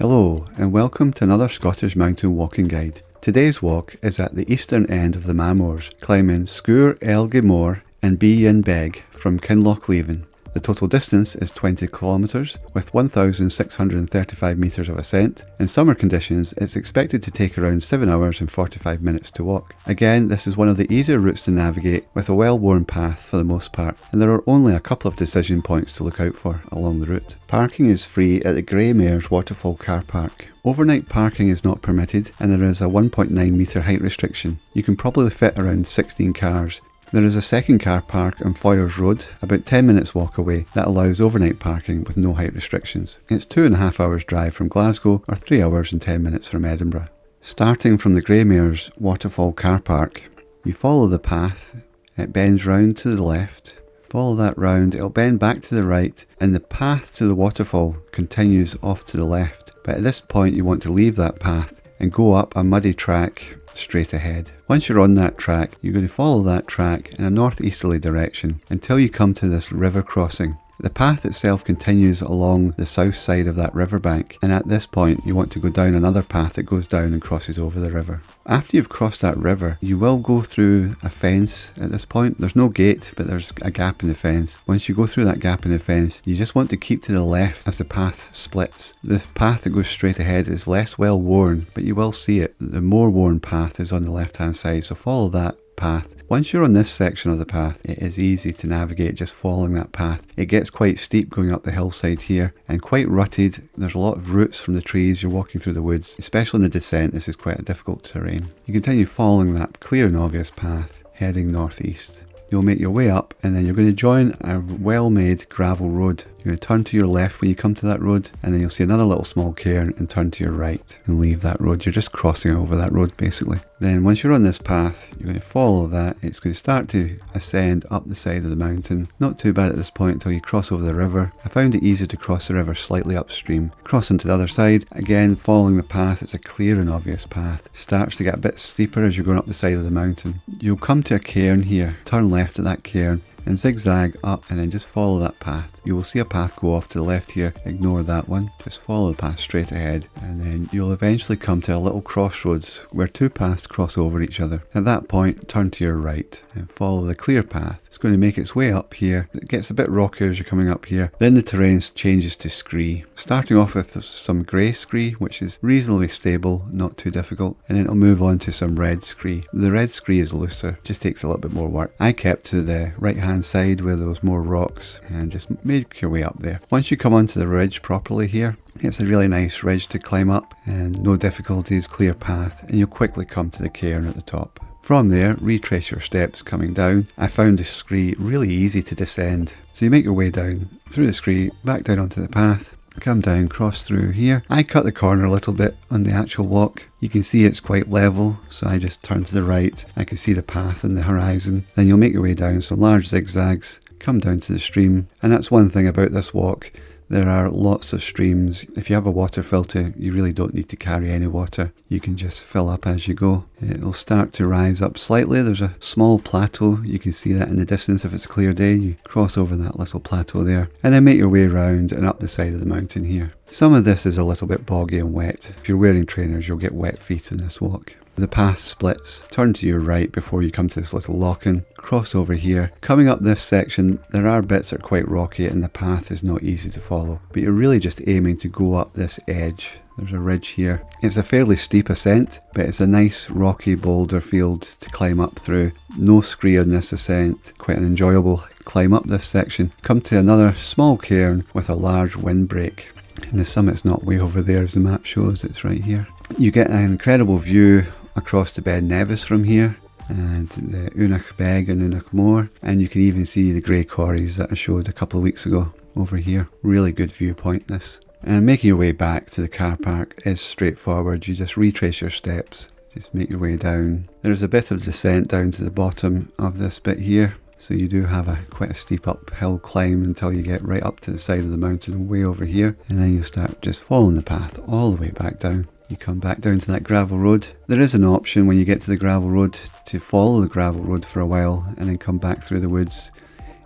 Hello and welcome to another Scottish mountain walking guide. Today's walk is at the eastern end of the Mamores, climbing Sgùrr Èilde Mòr and Binnein Beag from Kinlochleven. The total distance is 20 kilometres with 1,635 metres of ascent. In summer conditions, it's expected to take around 7 hours and 45 minutes to walk. Again, this is one of the easier routes to navigate with a well-worn path for the most part, and there are only a couple of decision points to look out for along the route. Parking is free at the Grey Mares Waterfall car park. Overnight parking is not permitted and there is a 1.9 metre height restriction. You can probably fit around 16 cars. There is a second car park on Foyers Road, about 10 minutes walk away, that allows overnight parking with no height restrictions. It's 2.5 hours drive from Glasgow or 3 hours and 10 minutes from Edinburgh. Starting from the Grey Mares Waterfall car park, you follow the path, it bends round to the left, follow that round, it'll bend back to the right, and the path to the waterfall continues off to the left. But at this point you want to leave that path and go up a muddy track straight ahead. Once you're on that track, you're going to follow that track in a northeasterly direction until you come to this river crossing. The path itself continues along the south side of that riverbank, and at this point you want to go down another path that goes down and crosses over the river. After you've crossed that river, you will go through a fence at this point. There's no gate, but there's a gap in the fence. Once you go through that gap in the fence, you just want to keep to the left as the path splits. The path that goes straight ahead is less well worn, but you will see it. The more worn path is on the left hand side, so follow that path. Once you're on this section of the path, it is easy to navigate just following that path. It gets quite steep going up the hillside here and quite rutted. There's a lot of roots from the trees. You're walking through the woods, especially in the descent. This is quite a difficult terrain. You continue following that clear and obvious path, heading northeast. You'll make your way up and then you're going to join a well-made gravel road. You're going to turn to your left when you come to that road, and then you'll see another little small cairn and turn to your right and leave that road. You're just crossing over that road basically. Then once you're on this path, you're going to follow that. It's going to start to ascend up the side of the mountain. Not too bad at this point until you cross over the river. I found it easier to cross the river slightly upstream. Cross into the other side. Again, following the path, it's a clear and obvious path. It starts to get a bit steeper as you're going up the side of the mountain. You'll come to a cairn here. Turn left at that cairn and zigzag up and then just follow that path. You will see a path go off to the left here. Ignore that one. Just follow the path straight ahead and then you'll eventually come to a little crossroads where two paths cross over each other. At that point, turn to your right and follow the clear path. It's going to make its way up here. It gets a bit rockier as you're coming up here. Then the terrain changes to scree. Starting off with some grey scree, which is reasonably stable, not too difficult, and then it'll move on to some red scree. The red scree is looser, just takes a little bit more work. I kept to the right hand side where there was more rocks and just make your way up there. Once you come onto the ridge properly here, it's a really nice ridge to climb up and no difficulties, clear path, and you'll quickly come to the cairn at the top. From there, retrace your steps coming down. I found the scree really easy to descend. So you make your way down through the scree, back down onto the path, come down, cross through here. I cut the corner a little bit on the actual walk. You can see it's quite level, so I just turn to the right. I can see the path on the horizon. Then you'll make your way down some large zigzags, come down to the stream. And that's one thing about this walk. There are lots of streams. If you have a water filter, you really don't need to carry any water. You can just fill up as you go. It'll start to rise up slightly. There's a small plateau. You can see that in the distance if it's a clear day. You cross over that little plateau there and then make your way around and up the side of the mountain here. Some of this is a little bit boggy and wet. If you're wearing trainers, you'll get wet feet in this walk. The path splits. Turn to your right before you come to this little lock-in. Cross over here. Coming up this section, there are bits that are quite rocky and the path is not easy to follow. But you're really just aiming to go up this edge. There's a ridge here. It's a fairly steep ascent, but it's a nice rocky boulder field to climb up through. No scree on this ascent. Quite an enjoyable climb up this section. Come to another small cairn with a large windbreak. And the summit's not way over there as the map shows, it's right here. You get an incredible view across the Ben Nevis from here and the Binnein Beag and Munros I, and you can even see the grey quarries that I showed a couple of weeks ago over here. Really good viewpoint this. And making your way back to the car park is straightforward. You just retrace your steps, just make your way down. There's a bit of descent down to the bottom of this bit here. So you do have quite a steep uphill climb until you get right up to the side of the mountain way over here. And then you start just following the path all the way back down. You come back down to that gravel road. There is an option when you get to the gravel road to follow the gravel road for a while and then come back through the woods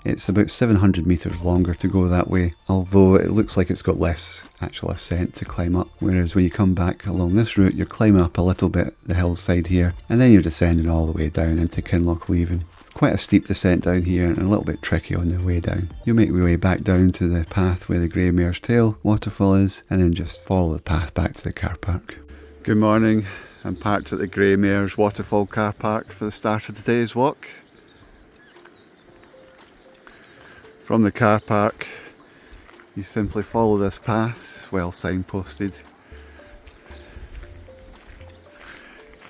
It's about 700 metres longer to go that way, although it looks like it's got less actual ascent to climb up, whereas when you come back along this route you're climbing up a little bit the hillside here and then you're descending all the way down into Kinlochleven. It's quite a steep descent down here and a little bit tricky on the way down. You'll make your way back down to the path where the Grey Mare's Tail waterfall is and then just follow the path back to the car park. Good morning, I'm parked at the Grey Mare's waterfall car park for the start of today's walk. From the car park you simply follow this path, well signposted.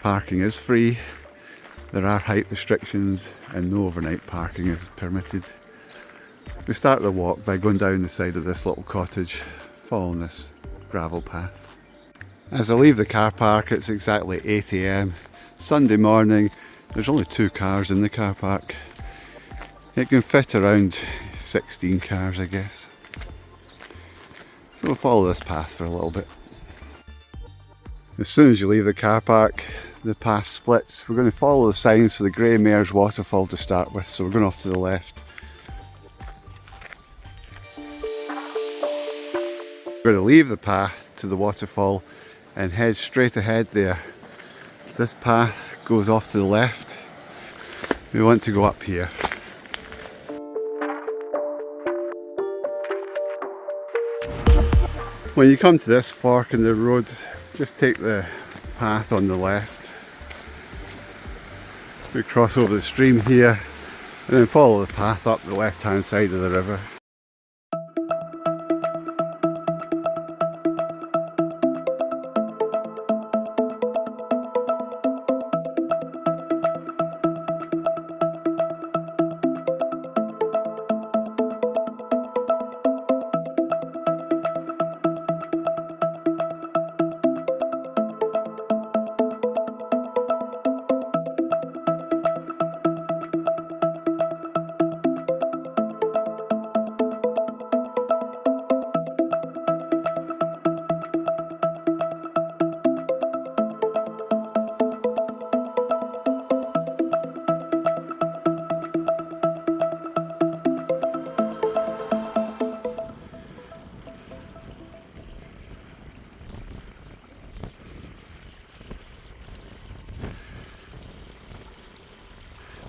Parking is free, there are height restrictions and no overnight parking is permitted. We start the walk by going down the side of this little cottage, following this gravel path. As I leave the car park it's exactly 8 AM, Sunday morning. There's only 2 cars in the car park. It can fit around 16 cars I guess. So we'll follow this path for a little bit. As soon as you leave the car park, the path splits. We're going to follow the signs for the Grey Mare's waterfall to start with, so we're going off to the left. We're going to leave the path to the waterfall and head straight ahead there. This path goes off to the left. We want to go up here. When you come to this fork in the road, just take the path on the left. We cross over the stream here and then follow the path up the left hand side of the river.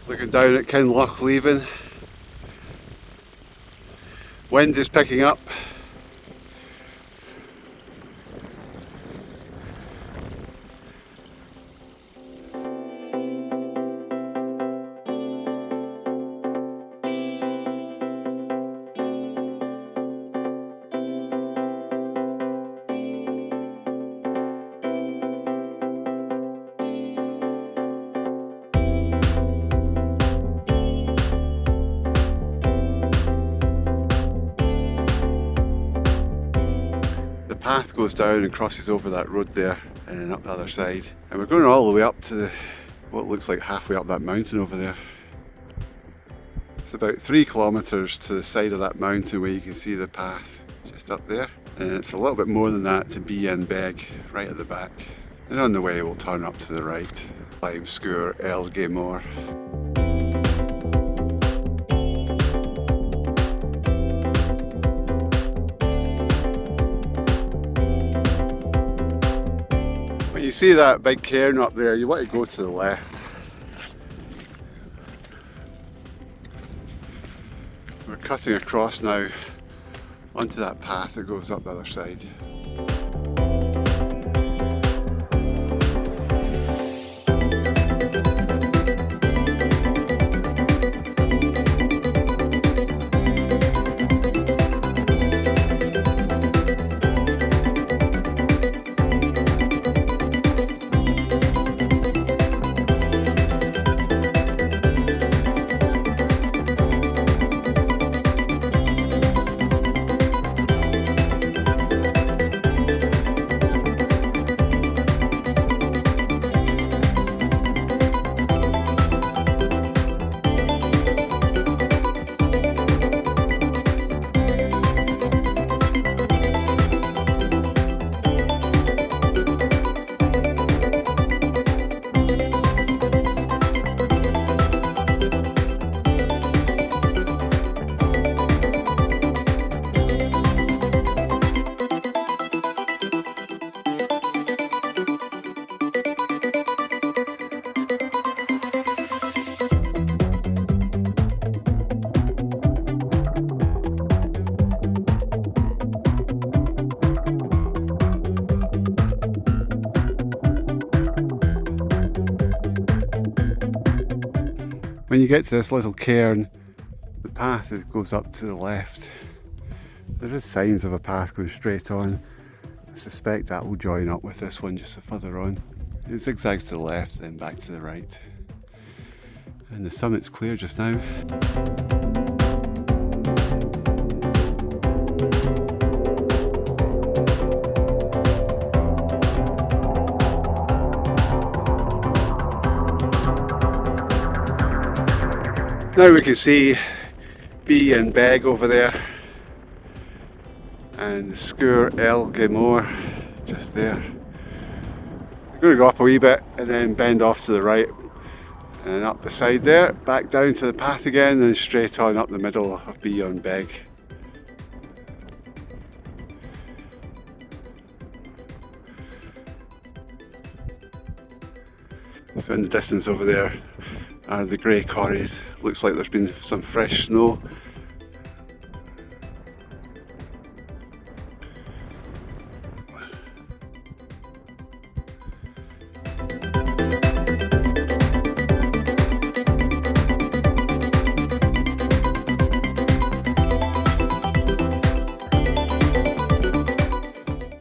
Looking down at Kinlochleven. Wind is picking up. The path goes down and crosses over that road there and then up the other side, and we're going all the way up to what looks like halfway up that mountain over there. It's about 3 kilometres to the side of that mountain where you can see the path just up there, and it's a little bit more than that to Binnein Beag right at the back, and on the way we'll turn up to the right, climb Sgùrr Èilde Mòr. When you see that big cairn up there, you want to go to the left. We're cutting across now onto that path that goes up the other side. When you get to this little cairn, the path goes up to the left. There is signs of a path going straight on. I suspect that will join up with this one just further on. It zigzags to the left, then back to the right. And the summit's clear just now. Now we can see Binnein Beag over there and Sgùrr Èilde Mòr just there. I'm going to go up a wee bit and then bend off to the right and up the side there, back down to the path again and straight on up the middle of Binnein Beag. So in the distance over there are the grey corries. Looks like there's been some fresh snow.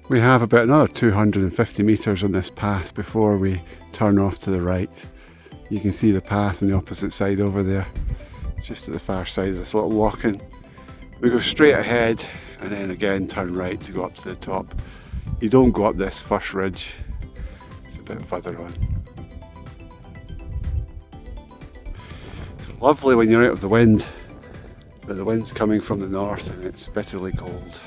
We have about another 250 metres on this path before we turn off to the right. You can see the path on the opposite side over there, just at the far side of this little lock-in. We go straight ahead and then again turn right to go up to the top. You don't go up this first ridge, it's a bit further on. It's lovely when you're out of the wind, but the wind's coming from the north and it's bitterly cold.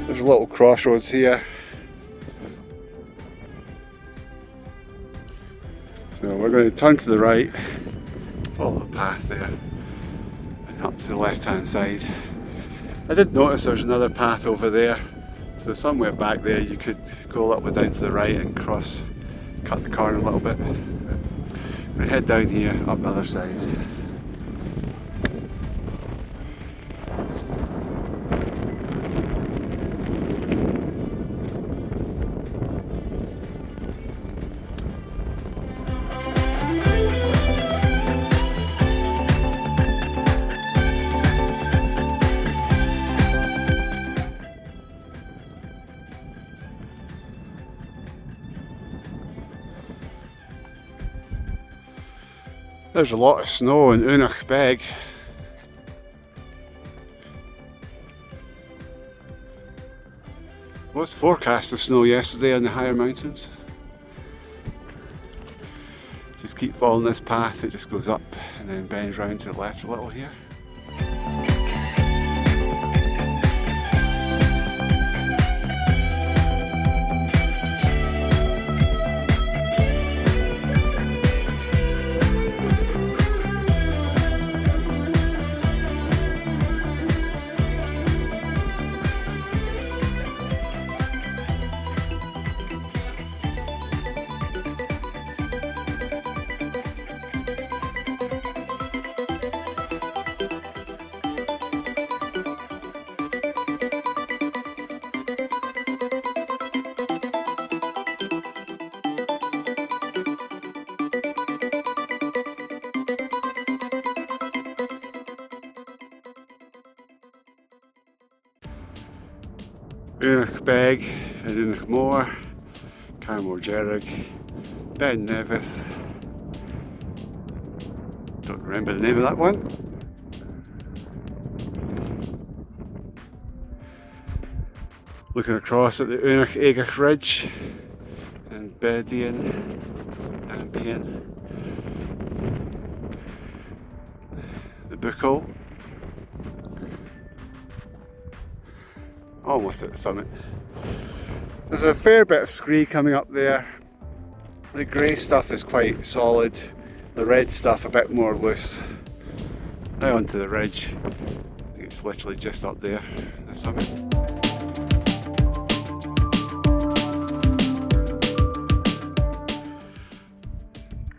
There's a little crossroads here. So we're going to turn to the right, follow the path there, and up to the left hand side. I did notice there's another path over there, so somewhere back there you could go a little bit down to the right and cut the corner a little bit. We're going to head down here, up the other side. There's a lot of snow in Binnein Beag. Was forecast of snow yesterday on the higher mountains. Just keep following this path, it just goes up and then bends round to the left a little here. Binnein Beag and Binnein Mòr, Ben Nevis. Don't remember the name of that one. Looking across at the Binnein Ridge and Binnein and Binnein. The Buckle. Almost at the summit. There's a fair bit of scree coming up there. The grey stuff is quite solid, the red stuff a bit more loose. Now onto the ridge. I think it's literally just up there, the summit.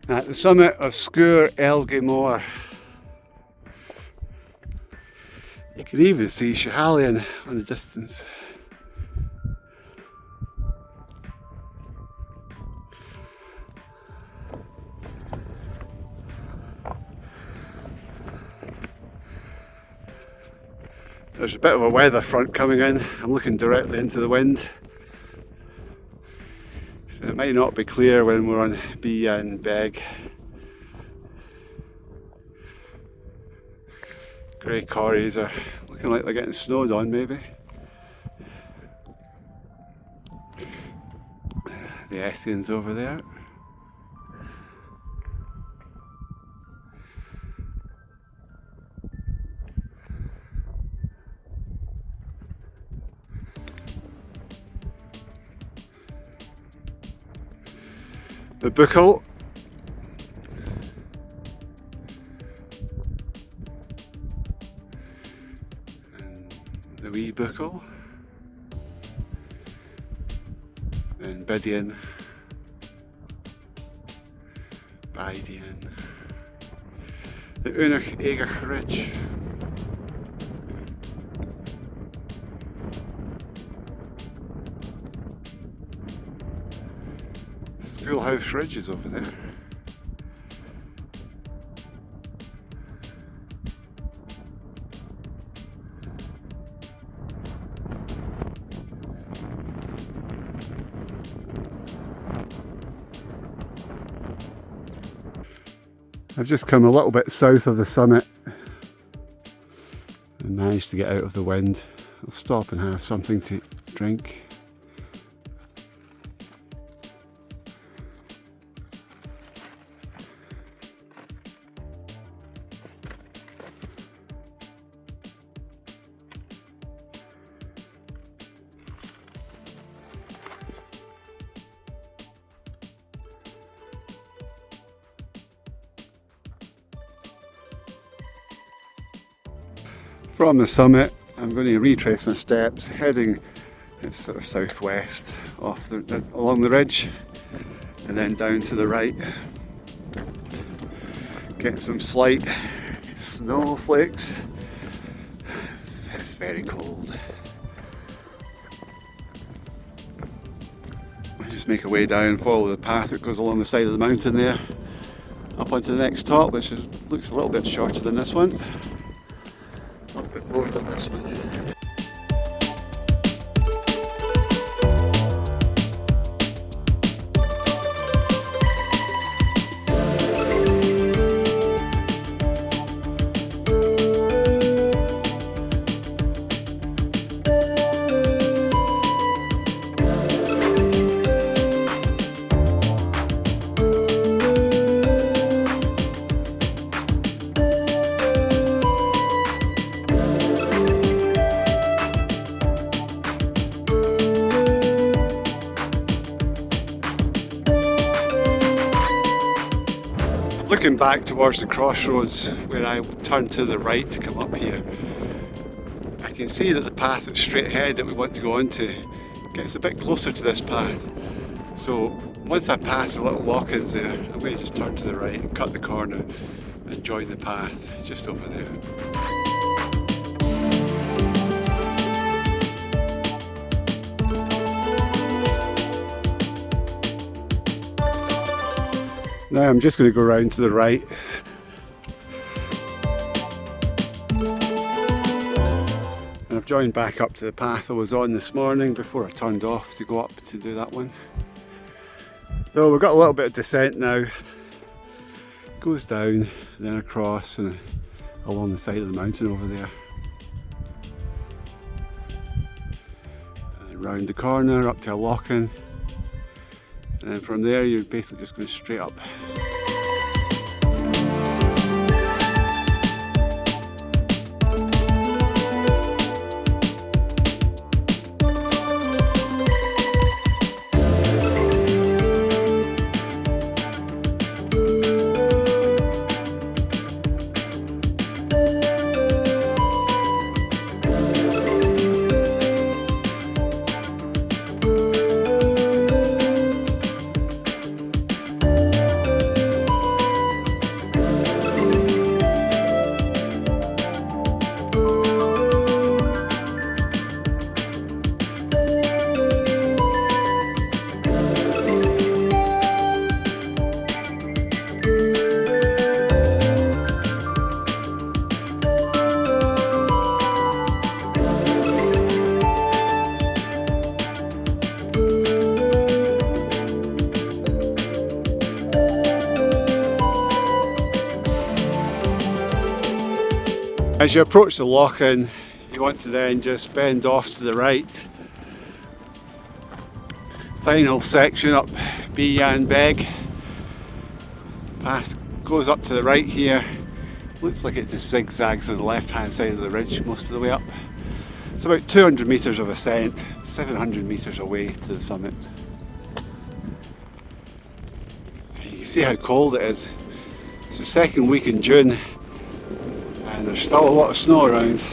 At the summit of Sgùrr Èilde Mòr. You can even see Schiehallion on the distance. There's a bit of a weather front coming in. I'm looking directly into the wind. So it might not be clear when we're on Binnein Beag. Grey corries are looking like they're getting snowed on maybe. The Ascent's over there. The Buckle. And the wee Buckle. And Binnein Beag. The Munros Ridge. Schoolhouse Ridge is over there. I've just come a little bit south of the summit and managed to get out of the wind. I'll stop and have something to drink. From the summit, I'm going to retrace my steps, heading sort of southwest off along the ridge, and then down to the right. Getting some slight snowflakes. It's very cold. I just make a way down, follow the path that goes along the side of the mountain there, up onto the next top, which looks a little bit shorter than this one. A little bit lower than this one. Looking back towards the crossroads where I turned to the right to come up here, I can see that the path that's straight ahead that we want to go onto gets a bit closer to this path. So once I pass the little lock-ins there, I'm going to just turn to the right and cut the corner and join the path just over there. Now I'm just going to go round to the right. And I've joined back up to the path I was on this morning before I turned off to go up to do that one. So we've got a little bit of descent now. Goes down, then across and along the side of the mountain over there. And round the corner up to a lock-in. And then from there you're basically just going straight up. As you approach the lock-in, you want to then just bend off to the right. Final section up Binnein Beag. Path goes up to the right here. Looks like it just zigzags on the left hand side of the ridge most of the way up. It's about 200 metres of ascent, 700 metres away to the summit. You can see how cold it is. It's the second week in June and there's still a lot of snow around.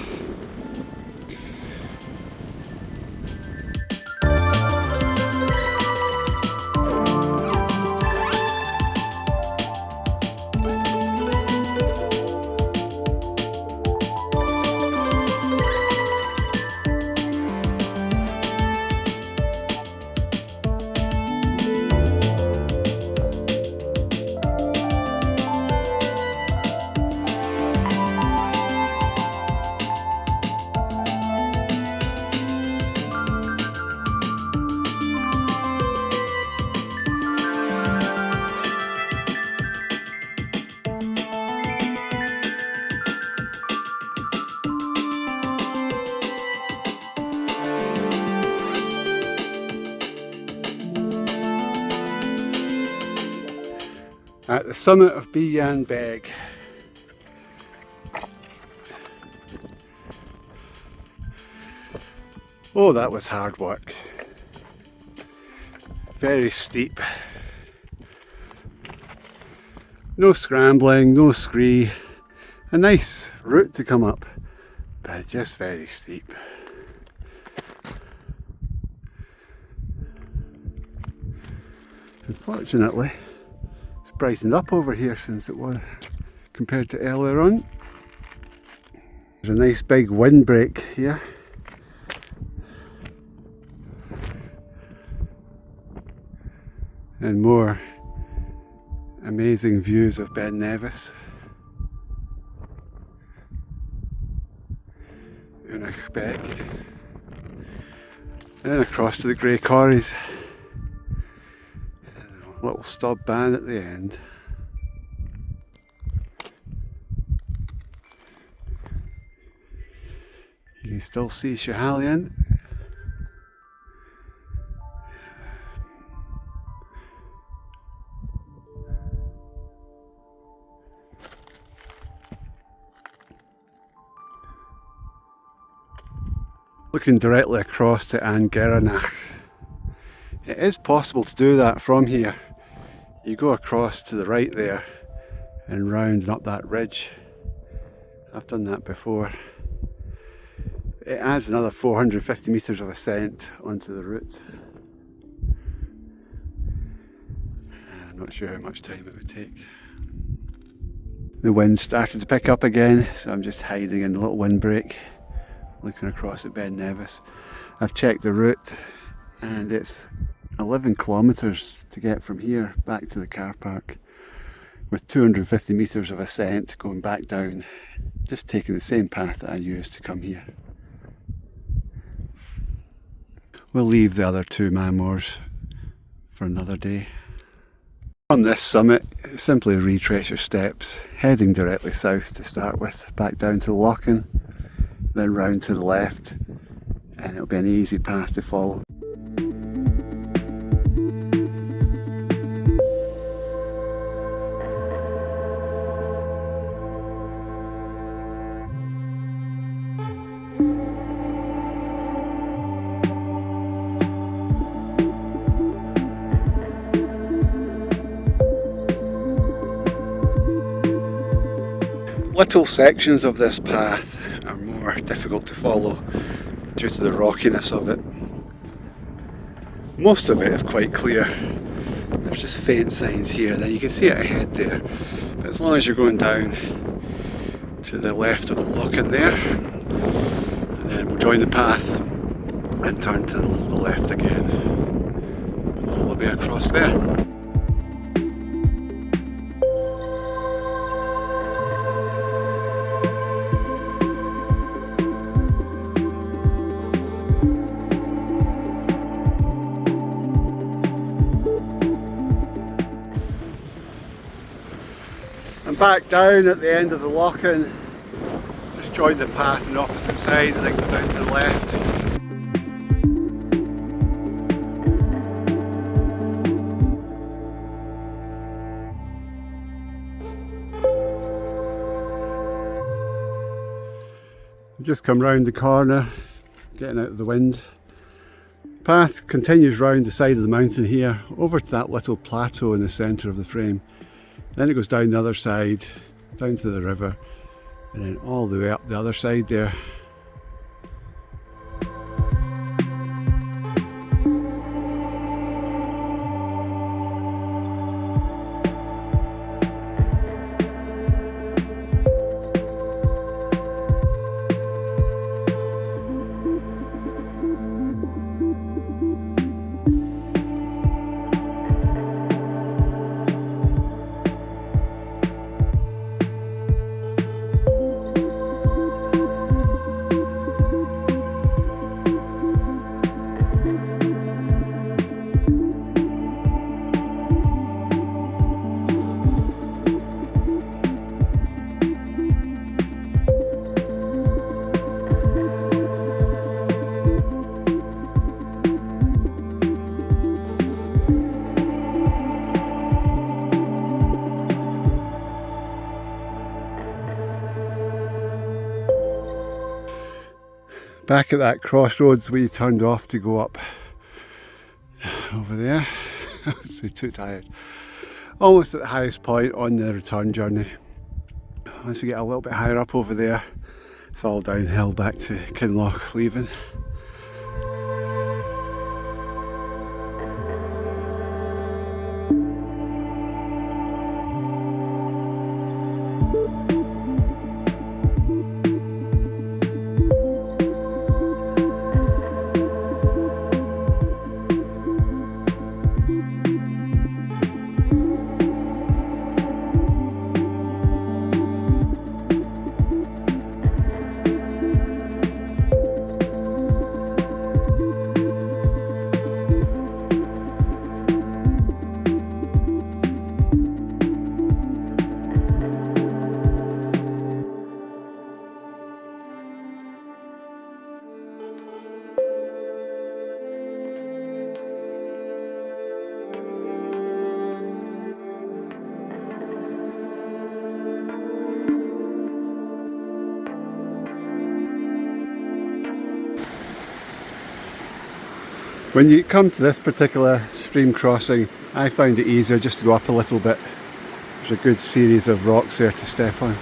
At the summit of Binnein Beag. Oh, that was hard work. Very steep. No scrambling, no scree. A nice route to come up, but just very steep. Unfortunately, brightened up over here since it was compared to earlier on. There's a nice big windbreak here. And more amazing views of Ben Nevis. Munros I. And then across to the Grey Quarries. Little stub ban at the end. You can still see Schiehallion. Looking directly across to Angeranach. It is possible to do that from here. You go across to the right there and round and up that ridge. I've done that before. It adds another 450 metres of ascent onto the route. I'm not sure how much time it would take. The wind started to pick up again, so I'm just hiding in the little windbreak, looking across at Ben Nevis. I've checked the route and it's 11 kilometres to get from here back to the car park, with 250 metres of ascent going back down, just taking the same path that I used to come here. We'll leave the other two Mamores for another day. On this summit, simply retrace your steps, heading directly south to start with, back down to the lock-in, then round to the left, and it'll be an easy path to follow. Little sections of this path are more difficult to follow due to the rockiness of it. Most of it is quite clear. There's just faint signs here, then you can see it ahead there. But as long as you're going down to the left of the lock-in there, and then we'll join the path and turn to the left again, all the way across there. I'm back down at the end of the lock-in, just join the path on the opposite side and then go down to the left. Just come round the corner, getting out of the wind. Path continues round the side of the mountain here, over to that little plateau in the centre of the frame. Then it goes down the other side, down to the river, and then all the way up the other side there. Back at that crossroads we turned off to go up over there. I was too tired. Almost at the highest point on the return journey. Once we get a little bit higher up over there, it's all downhill back to Kinlochleven. When you come to this particular stream crossing, I found it easier just to go up a little bit. There's a good series of rocks there to step on.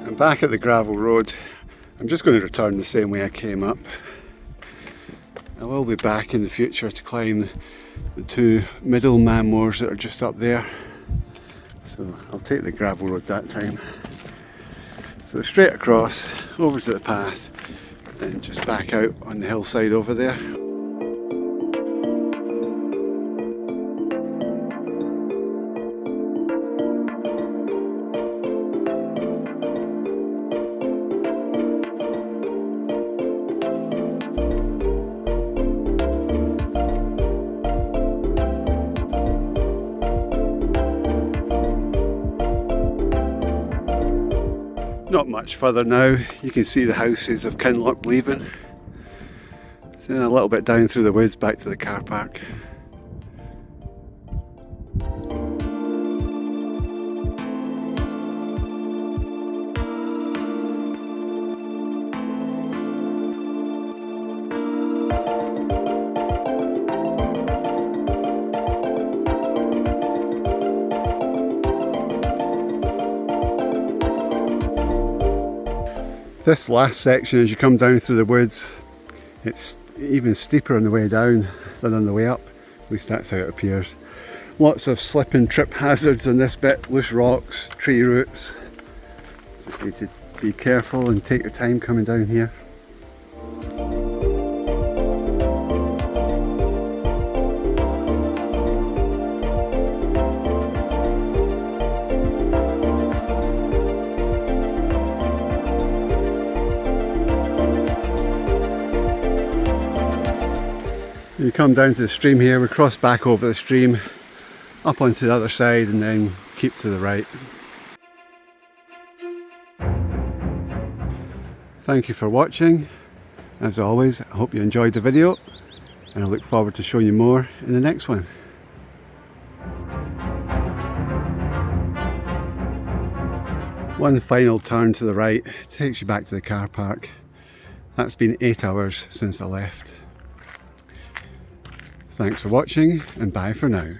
I'm back at the gravel road. I'm just going to return the same way I came up. I will be back in the future to climb the two middle Mamores that are just up there. So I'll take the gravel road that time. So straight across, over to the path, then just back out on the hillside over there. Not much further now, you can see the houses of Kinlochleven. So a little bit down through the woods back to the car park. This last section, as you come down through the woods, it's even steeper on the way down than on the way up. At least that's how it appears. Lots of slip and trip hazards on this bit, loose rocks, tree roots. Just need to be careful and take your time coming down here. You come down to the stream here, we cross back over the stream, up onto the other side and then keep to the right. Thank you for watching. As always, I hope you enjoyed the video and I look forward to showing you more in the next one. One final turn to the right takes you back to the car park. That's been 8 hours since I left. Thanks for watching and bye for now.